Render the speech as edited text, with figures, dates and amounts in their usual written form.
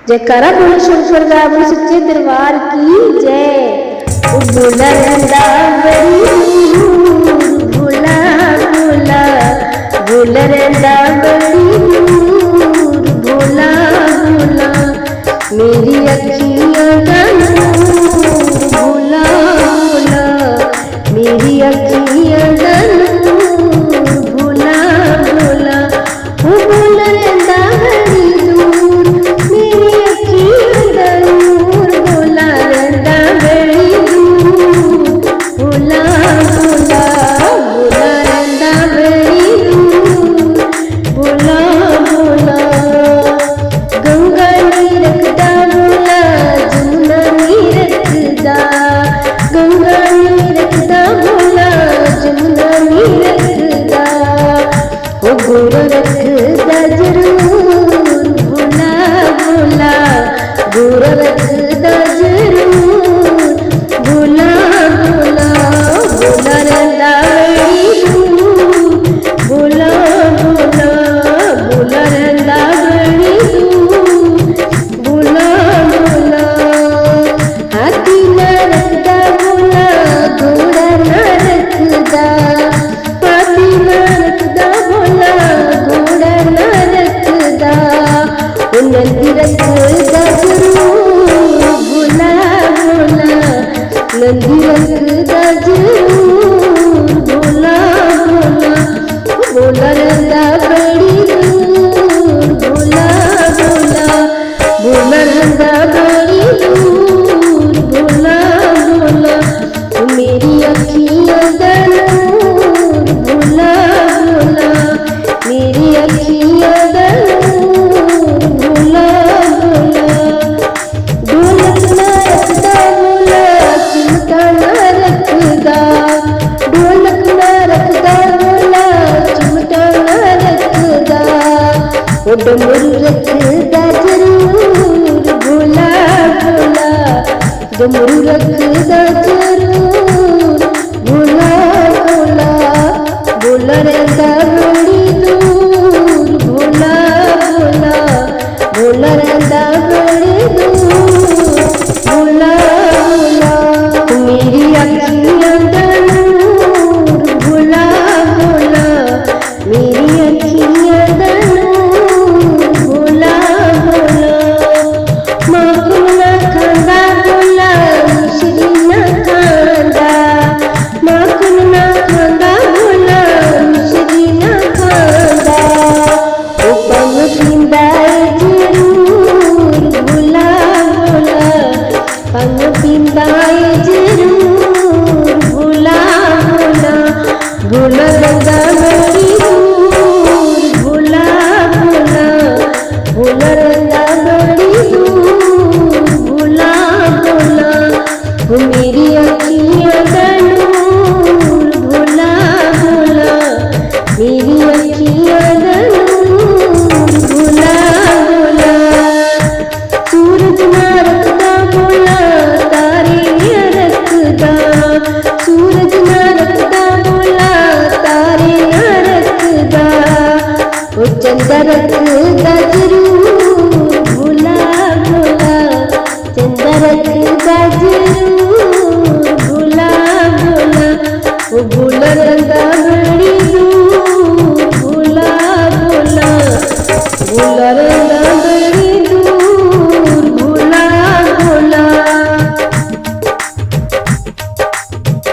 जयकारा बोलो शंकर का बोलो सच्चे दरबार की जय। भोला रंदा बड़ी दूर, भोला भोला भोला रंदा बड़ी दूर, भोला भोला मेरी अखियां का नूर, भोला भोला मेरी अखियां का नूर, भोला भोला वो भोला रंदा बड़ी दूर, मेरी अखियां का नूर, भोला रंदा बड़ी दूर, भोला भोला भोला रंदा बड़ी दूर, भोला भोला गंगा नी रखदा भोला जमुना नी रखदा, गंगा नी रखदा भोला जमुना नी रखदा, वो गुरु रखदा जरूर, भोला भोला गुरु रखदा जरूर, भोला भोला भोला रंदा बड़ी दूर, भोला भोला भोला रंदा बड़ी दूर, भोला भोला हाथी ना रखदा भोला घोड़ा ना रखदा, हाथी ना रखदा भोला घोड़ा ना रखदा, वो नंदी रखदा जरूर, भोला भोला नंदी रखदा जरूर, भोला भोला भोला रंदा बड़ी दूर, भोला भोला भोला रंदा बड़ी दूर, भोला भोला मेरी अखियां दा नूर, भोला भोला मेरी अखियां दा नूर, भोला भोला ढोलक ना रखदा भोला चिमटा ना रखदा, ढोलक ना रखदा भोला चिमटा ना रखदा, वो डमरू रखदा जरूर, भोला भोला डमरू रखदा जरूर, भोला भोला भोला रंदा बड़ी दूर, भोला भोला भोला रंदा बड़ी दूर, भोला भोला मेरी अखियां दा नूर, भोला भोला मेरी अखियां दा नूर, भोला भोला माखन ना खांदा भोला मिश्री ना खांदा, माखन ना खांदा भोला मिश्री ना खांदा, वो पंग पींदा जरूर, भोला भोला पंग पींदा जरूर, भोला भोला भोला रंदा बड़ी दूर, भोला भोला भोला रंदा बड़ी